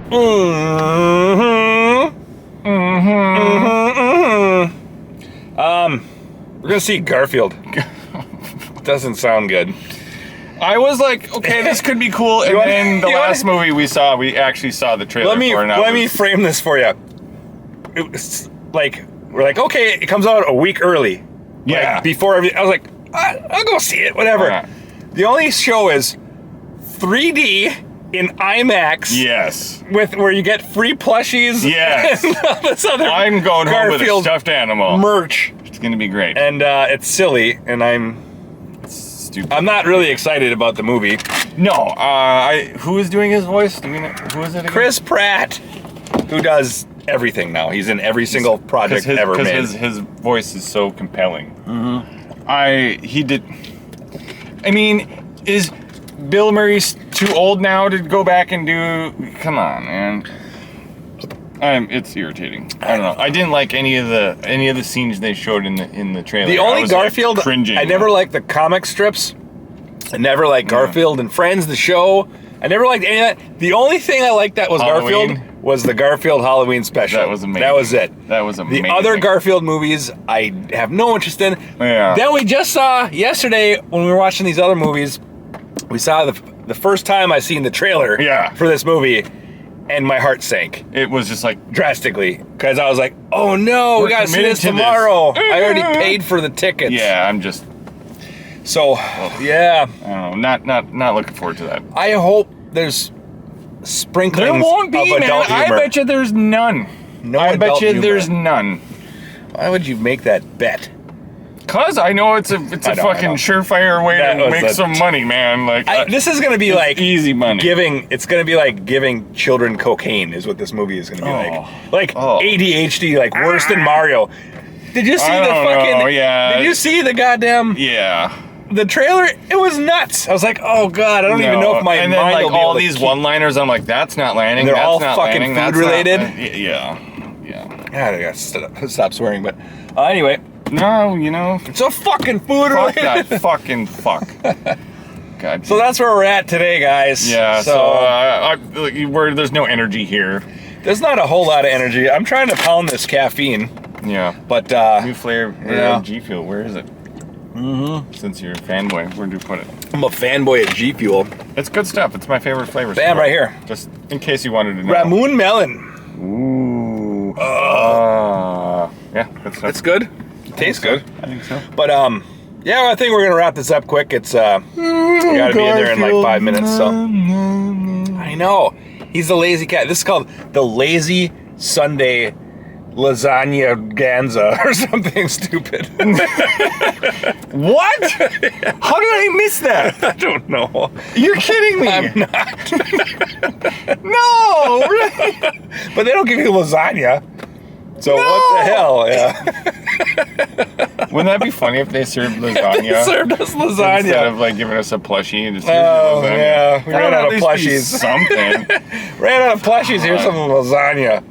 We're gonna see Garfield. Doesn't sound good. I was like, okay, this could be cool. And then the last movie we actually saw the trailer Let me frame this for you. It was like, we're like, okay, it comes out a week early. Yeah. Like, before everything. I was like, I'll go see it, whatever. Yeah. The only show is 3D in IMAX. Yes. Where you get free plushies. Yes. And all this other I'm going home with a Garfield stuffed animal. merch. It's going to be great. And it's silly, and I'm not really excited about the movie. No. Who is doing his voice? Do we know, who is it again? Chris Pratt, who does everything now. He's in every single project ever made. Because his voice is so compelling. Mm-hmm. Is Bill Murray too old now to go back and do? Come on, man. It's irritating. I don't know. I didn't like any of the scenes they showed in the trailer. The only Garfield, cringing. I never liked the comic strips. I never liked Garfield and Friends, the show. I never liked any of that. The only thing I liked that was Halloween. Garfield was the Garfield Halloween special. That was amazing. That was it. That was amazing. The other Garfield movies, I have no interest in. Yeah. Then we just saw yesterday when we were watching these other movies, we saw the first time I seen the trailer for this movie, and my heart sank. It was just like drastically, because I was like, "Oh no, we gotta see this tomorrow." I already paid for the tickets. Yeah, I'm just. So, yeah. I don't know. Not looking forward to that. I hope there's sprinklings there won't be, of adult man. humor. I bet you there's none. No I bet adult you humor. there's none. Why would you make that bet? Cause I know it's a fucking surefire way to make some money, man. Like this is gonna be like easy money. It's gonna be like giving children cocaine is what this movie is gonna be like. ADHD, like worse than Mario. Did you see Did you see the goddamn? Yeah. The trailer, it was nuts. I was like, oh god, I don't even know if my and mind then will be all able to these one-liners, I'm like, that's not landing. They're that's all not fucking landing, food that's related. Yeah. I gotta stop swearing, but anyway. No, you know. It's a fucking food related. That fucking fuck. God. So that's where we're at today, guys. Yeah. So there's no energy here. There's not a whole lot of energy. I'm trying to pound this caffeine. Yeah. But new flavor G Fuel. Where is it? Mm-hmm. Since you're a fanboy, where do you put it? I'm a fanboy at G Fuel. It's good stuff. It's my favorite flavor. Bam, right here. Just in case you wanted to know. Ramoon melon. Ooh. Yeah, good stuff. It's good. It tastes good. I think so. But yeah, I think we're gonna wrap this up quick. It's we gotta be in there in like 5 minutes. So I know he's the lazy cat. This is called the Lazy Sunday Lasagna Ganza or something stupid. What? How did I miss that? I don't know. You're kidding me. I'm not. No, really? But they don't give you lasagna. So what the hell? Yeah. Wouldn't that be funny if they served lasagna? They served us lasagna instead of like giving us a plushie and just lasagna. Yeah, we ran out of plushies. Something. Ran out of plushies. Here's some lasagna.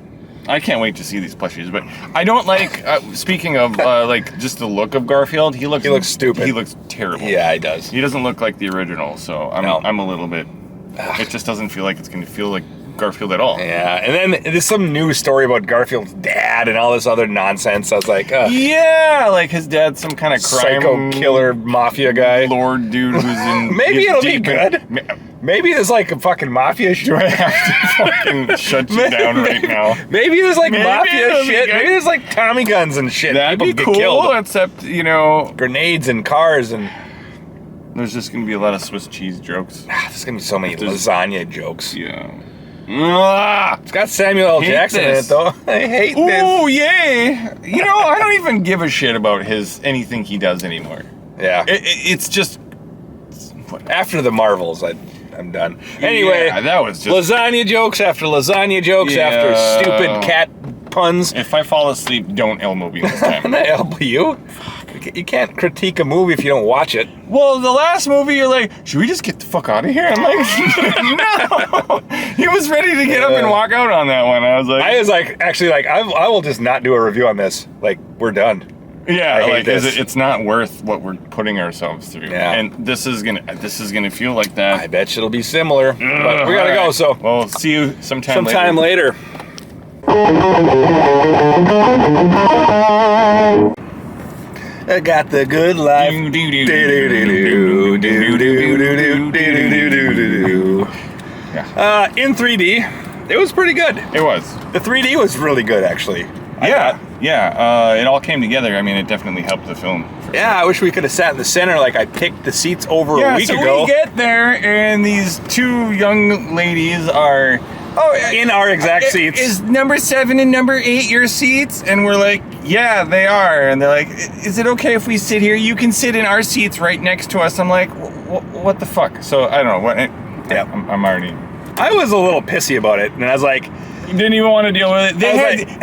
I can't wait to see these plushies, but I don't like. Speaking of like just the look of Garfield, he looks stupid. He looks terrible. Yeah, he does. He doesn't look like the original, so I'm a little bit. It just doesn't feel like it's going to feel like Garfield at all. Yeah, and then there's some new story about Garfield's dad and all this other nonsense. I was like, yeah, like his dad's some kind of crime psycho killer mafia guy, lord dude who's in. Maybe it'll be good. Maybe there's like a fucking mafia shit. I have to fucking shut you down right now. Maybe there's like mafia shit. Maybe there's like Tommy guns and shit. That'd People be get cool, killed. except, you know, grenades and cars and. There's just gonna be a lot of Swiss cheese jokes. There's gonna be so many lasagna jokes. Yeah. It's got Samuel L. Jackson in it though. I hate this. Ooh, yay! You know, I don't even give a shit about anything he does anymore. Yeah. It's just after the Marvels, I'm done. Anyway, that was just lasagna jokes after lasagna jokes after stupid cat puns. If I fall asleep, don't elbow me this time. I'm not elbow you. You can't critique a movie if you don't watch it. Well, the last movie, you're like, should we just get the fuck out of here? I'm like, no. He was ready to get up and walk out on that one. I was like, actually, I will just not do a review on this. Like, we're done. Yeah, I hate like this. it's not worth what we're putting ourselves through. Yeah. And this is gonna feel like that. I bet you it'll be similar. But we gotta go, so well, we'll see you sometime later. I got the good life. In 3D, it was pretty good. It was. The 3D was really good, actually. Yeah. It all came together. I mean, it definitely helped the film. Yeah, I wish we could have sat in the center like I picked the seats over a week ago. We get there, and these two young ladies are in our exact seats. Is number 7 and number 8 your seats? And we're like, yeah, they are. And they're like, is it okay if we sit here? You can sit in our seats right next to us. I'm like, what the fuck? So I don't know what. Yeah, I'm already. I was a little pissy about it, and I was like, you didn't even want to deal with it. They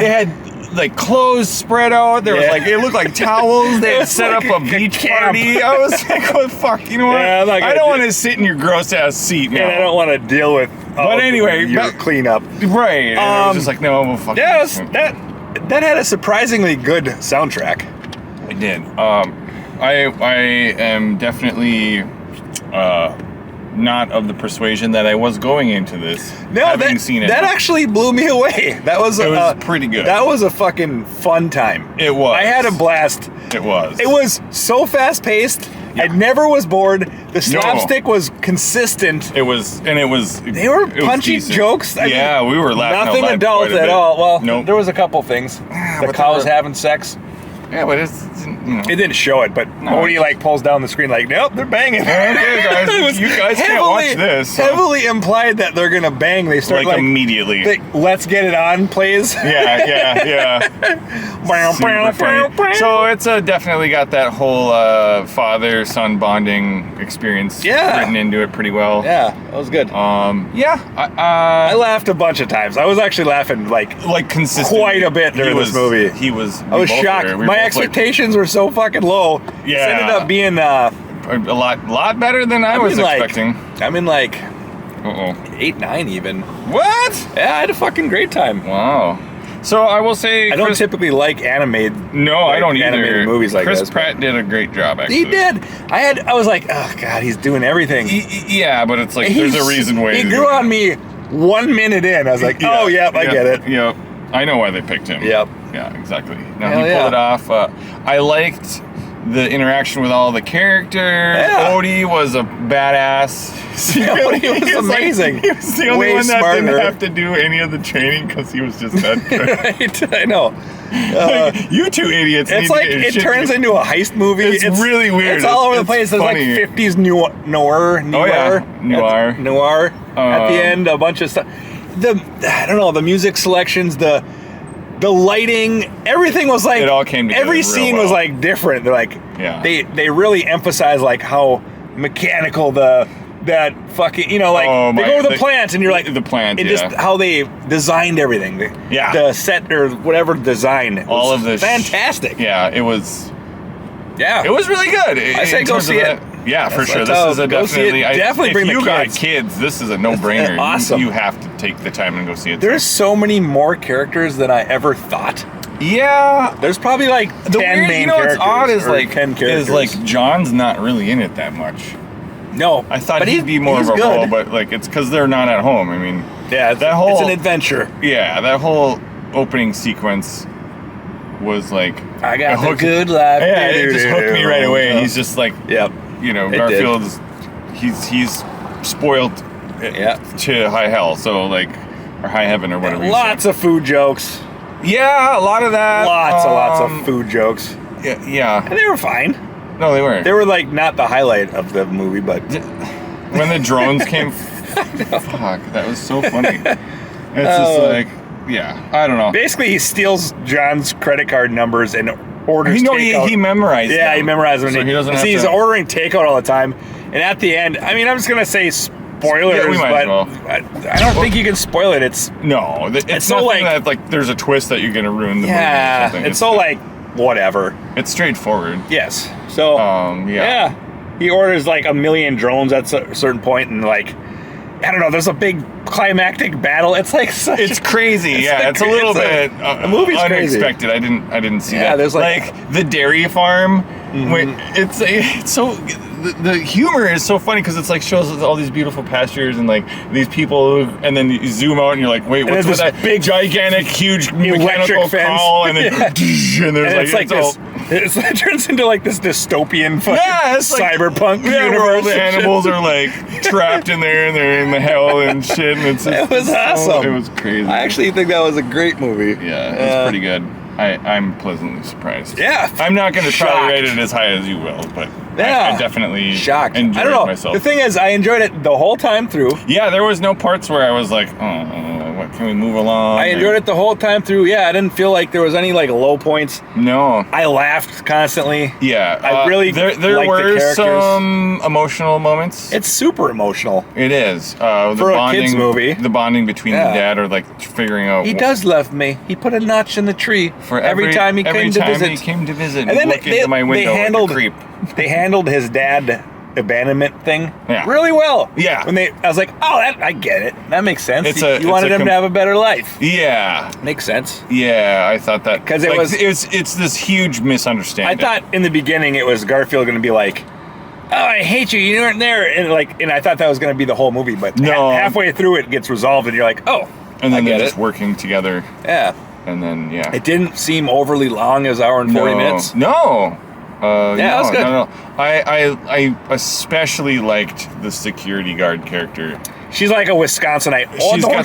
had like clothes spread out. There was like, it looked like towels. They had set up a beach party. I was like, what the fuck? You know what? Yeah, I don't want to sit in your gross ass seat now. And I don't want to deal with. But anyway, your cleanup. Right. And I was just like, no, well, fuck. Yeah, that had a surprisingly good soundtrack. It did. I am definitely not of the persuasion that I was going into this. No, having seen it. That actually blew me away. It was pretty good. That was a fucking fun time. It was. I had a blast. It was. It was so fast paced. I never was bored. The slapstick was consistent. It was. They were punchy jokes. I mean, we were laughing. Nothing adult at all. Well, nope. There was a couple things. The cows having sex. Yeah, but it didn't show it, but Odie like pulls down the screen like, nope, they're banging. Okay, guys, you guys can't watch this. Heavily implied that they're gonna bang. They start like immediately. Let's get it on, plays. Yeah. So it's definitely got that whole father-son bonding experience written into it pretty well. Yeah, that was good. I laughed a bunch of times. I was actually laughing like consistently quite a bit during this movie. I was shocked. My expectations were so fucking low. Yeah. It ended up being a lot better than I was expecting. I'm in 8, 9 even. What? Yeah, I had a fucking great time. Wow. So I will say, I don't typically like animated. No, I don't either. Animated movies like this. Chris Pratt did a great job. Actually, he did. I was like, oh god, he's doing everything. Yeah, but it's like there's a reason why he grew on me 1 minute in. I was like, oh yep, I get it. Yep, I know why they picked him. Yep. Yeah, exactly. No, he pulled it off. I liked the interaction with all the characters. Yeah. Odie was a badass. Odie was amazing. He was the only one that didn't have to do any of the training because he was just that good. Right, I know. You two idiots. It's like it turns into a heist movie. It's really weird. It's all over the place. There's like 50s noir. Noir. At the end, a bunch of stuff. I don't know, the music selections, the lighting, everything was like, it all came together. Every scene was like different. They're like, they really emphasize like how mechanical that fucking, they go to the plant and you're like, the plant, just how they designed everything. The set or whatever design. All of this. Fantastic. Yeah, it was. Yeah. It was really good. I say go see it. Yeah, for sure. This is definitely bring the kids. If you got kids, this is a no-brainer. Awesome. You have to take the time and go see it. There's so many more characters than I ever thought. Yeah. There's probably like 10 main characters. What's odd is 10 characters. Is like John's not really in it that much. No. I thought he'd be more of a role, but like it's because they're not at home. I mean, yeah, it's an adventure. Yeah, that whole opening sequence was like, I got the good life. Yeah, it just hooked me right away. And he's just like, yep. Garfield's he's spoiled to high hell, so like, or high heaven or whatever. Lots of food jokes. Yeah, a lot of that. Lots of food jokes. Yeah. And they were fine. No, they weren't. They were like not the highlight of the movie, but when the drones came, fuck, that was so funny. It's just like, I don't know. Basically, he steals John's credit card numbers and orders takeout. He memorized them. Yeah, he memorized them. So he doesn't have he's ordering takeout all the time. And at the end, I mean, I'm just going to say spoilers, but I don't think you can spoil it. It's so like that, like there's a twist that you're going to ruin the movie or something. It's so like, whatever. It's straightforward. Yes. So, he orders like 1 million drones at a certain point, and like, I don't know. There's a big climactic battle. It's like it's crazy. Yeah, it's a little bit the movie's unexpected. Crazy. I didn't see that. Yeah, there's like the dairy farm. It's so the humor is so funny because it's like shows us all these beautiful pastures and like these people, and then you zoom out and you're like, wait, what's with that big gigantic huge mechanical cow, and then and there's like this. It turns into like this dystopian fucking cyberpunk universe. Where all the animals are like trapped in there and they're in the hell and shit. And it was awesome. It was crazy. I actually think that was a great movie. Yeah, it's pretty good. I'm pleasantly surprised. Yeah. I'm not going to try to rate it as high as you will, but I definitely enjoyed I don't know. myself. The thing is, I enjoyed it the whole time through. Yeah, there was no parts where I was like, what, can we move along? I enjoyed it the whole time through. Yeah, I didn't feel like there was any like low points. No. I laughed constantly. Yeah. I really there were some emotional moments. It's super emotional. It is. For a kids movie. The bonding between the dad or like figuring out. He does love me. He put a notch in the tree for every time he came to visit. He came to visit and then look into my window like a creep. They handled his dad abandonment thing really well. Yeah. I was like, I get it. That makes sense. You wanted him to have a better life. Yeah. Makes sense. Yeah, I thought that because it's this huge misunderstanding. I thought in the beginning it was Garfield going to be like, oh, I hate you. You weren't there, and I thought that was going to be the whole movie. But halfway through it gets resolved, and you're like, oh, and then they're just working together. Yeah. And then it didn't seem overly long. It was an hour and 40 minutes. No. That was good. No. I especially liked the security guard character. She's like a Wisconsinite.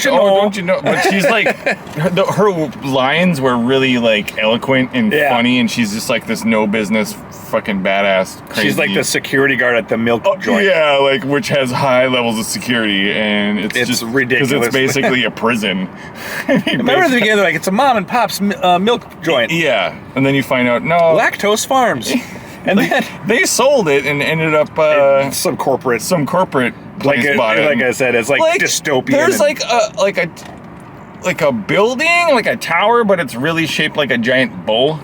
Don't you know? But she's like, her lines were really like eloquent and funny, and she's just like this no business fucking badass crazy. She's like the security guard at the milk joint. Yeah, like which has high levels of security, and it's just ridiculous because it's basically a prison. Remember at the beginning, they're like, it's a mom and pop's milk joint. Yeah, and then you find out Lactose Farms. And then they sold it and ended up some corporate place bought it. Like I said, it's like dystopian. There's like a building, like a tower, but it's really shaped like a giant bull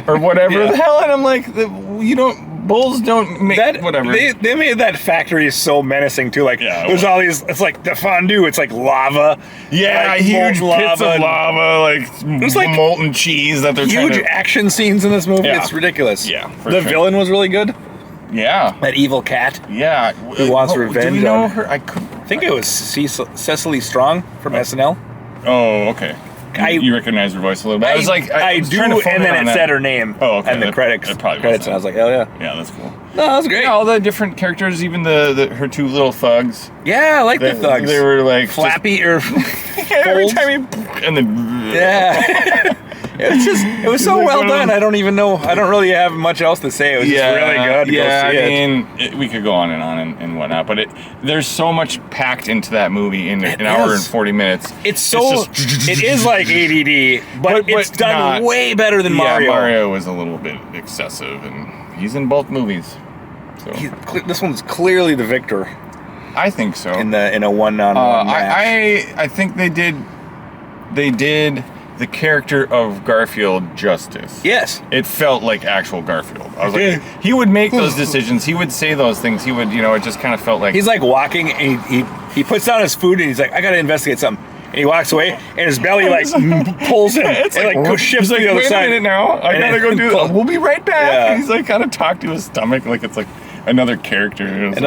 or whatever the hell. And I'm like, bulls don't make whatever. They made that factory so menacing too. Like there's all these. It's like the fondue. It's like lava. Yeah, like huge pits of lava, like molten cheese that they're huge action scenes in this movie. Yeah. It's ridiculous. Yeah, the villain was really good. Yeah, that evil cat. Yeah, who wants revenge? Do we know her? I think it was Cecily Strong from SNL. Oh, okay. You recognize her voice a little bit. I was like, I do, and then it said her name. Oh, okay. And the credits, and I was like, oh yeah. Yeah, that's cool. No, that was great. Yeah, all the different characters, even her two little thugs. Yeah, I like the thugs. They were like flappy or every time and then it was so well done. I don't really have much else to say. It was just really good to go see it. We could go on and whatnot, but there's so much packed into that movie in an hour and 40 minutes. It is like ADD, but it's done way better than Mario. Yeah, Mario was a little bit excessive, and he's in both movies. So this one's clearly the victor. I think so. In a one-on-one match. I think they did the character of Garfield justice. Yes. It felt like actual Garfield. I was like, he would make those decisions. He would say those things. He would, it just kind of felt like... He's like walking, and he puts down his food, and he's like, I got to investigate something. And he walks away, and his belly pulls him, and shifts to the other side. Wait a minute now. I got to go do that. We'll be right back. Yeah. And he's like, kind of talk to his stomach like it's like another character. And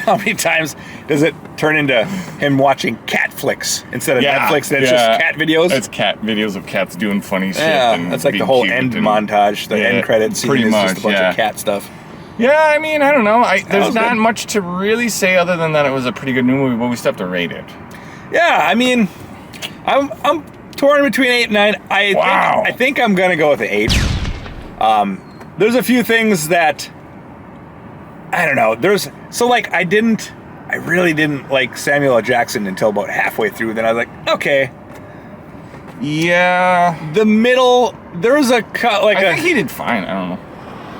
how many times does it turn into him watching cat flicks instead of Netflix? And it's just cat videos. It's cat videos of cats doing funny shit. Yeah, that's like the whole end montage, the end credits scene is just a bunch of cat stuff. Yeah, I mean, I don't know. There's not much to really say other than that it was a pretty good new movie, but we still have to rate it. Yeah, I mean, I'm torn between 8 and 9. I think I'm gonna go with the 8. There's a few things that I don't know. I really didn't like Samuel L. Jackson until about halfway through. Then I was like, okay. Yeah. The middle, there was I think he did fine. I don't know.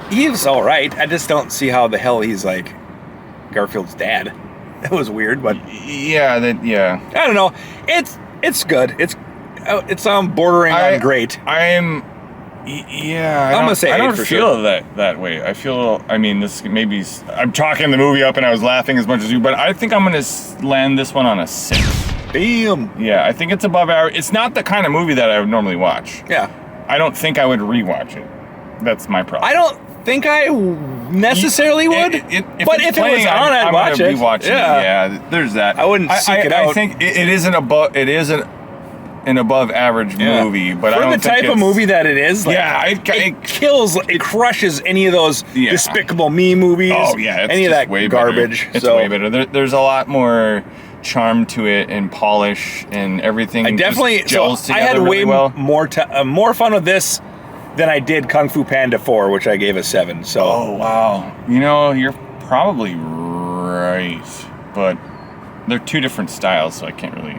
He was all right. I just don't see how the hell he's like Garfield's dad. That was weird, but yeah. I don't know. It's good. It's bordering on great. Yeah, I'm gonna say I 8 don't for feel sure. that way. I feel, I mean, this maybe I'm talking the movie up and I was laughing as much as you, but I think I'm gonna land this one on a 6. Damn. Yeah, I think it's above average. It's not the kind of movie that I would normally watch. Yeah. I don't think I would rewatch it. That's my problem. I don't think I necessarily would. But if it was on, I'd watch it. Yeah, there's that. I wouldn't seek it out. I think it is an above average movie, but for I don't the think type of it's- movie that it is, like, Yeah, it kills, it crushes any of those Yeah. Despicable Me movies. Oh yeah, it's any of just that way garbage. Better. It's so way better. There's a lot more charm to it and polish and everything. I definitely just gels so I together had way really well. more fun with this than I did Kung Fu Panda 4, which I gave a 7. So Oh wow, you know you're probably right, but they're two different styles, so I can't really.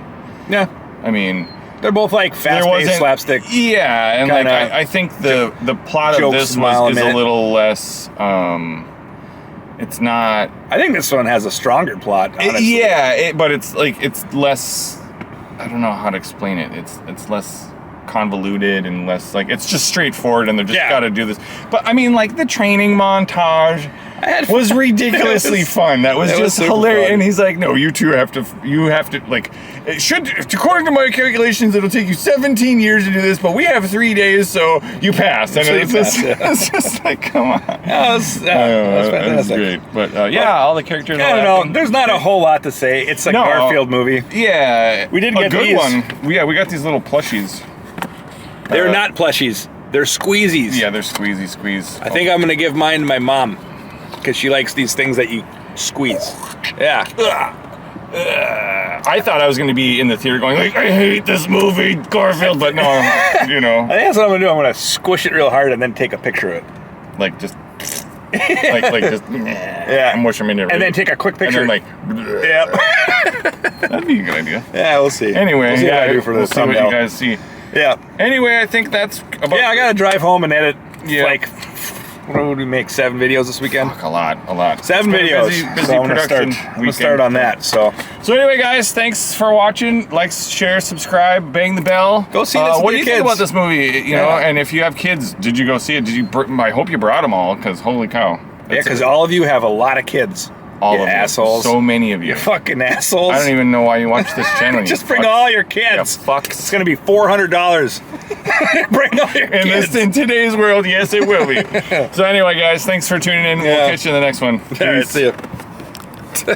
yeah, I mean, they're both like fast-paced slapstick. Yeah, and like kinda I think the plot of joke, this smile a is a minute. little less. It's not. I think this one has a stronger plot. Honestly. But it's like it's less. I don't know how to explain it. It's less convoluted and less like it's just straightforward, and they're just got to do this. But I mean, like the training montage was ridiculously fun. That was just hilarious. fun. And he's like, "No, you two have to. You have to like. It should, according to my calculations, it'll take you 17 years to do this, but we have 3 days, so you pass." And So you it's, pass, it's just like, come on. That was fantastic. It was great. But all the characters. I don't know. There's not a whole lot to say. It's a Garfield movie. Yeah, We did a get good these. one. We got these little plushies. They're not plushies. They're squeezies. Yeah, they're squeeze. I think I'm gonna give mine to my mom because she likes these things that you squeeze. Yeah. I thought I was going to be in the theater going like, I hate this movie, Garfield, but no, you know, I think that's what I'm gonna do. I'm gonna squish it real hard and then take a picture of it. like just, like just, Yeah. mush them in there, And then take a quick picture. and then like, Yep. that'd be a good idea. Yeah, we'll see. Anyway, we'll see what I do for we'll this see what thumbnail. you guys see. Yeah. Anyway, I think that's about. Yeah, I gotta drive home and edit. Yeah. Like, what would we make? 7 videos this weekend? a lot. 7 It's been a videos. busy So I'm gonna production start weekend. on that. So So anyway, guys, thanks for watching. Like, share, subscribe, bang the bell. Go see this with What do your you think kids. about this movie? You know, Yeah. and if you have kids, did you go see it? I hope you brought them all, because holy cow. yeah, because all of you have a lot of kids. all you of assholes. you. So many of you. You fucking assholes. I don't even know why you watch this channel. Just you bring fucks. all your You kids. fucks. It's gonna be $400. Bring all your kids. In today's world, yes, it will be. So anyway, guys, thanks for tuning in. Yeah. We'll catch you in the next one. All right, Peace. see ya.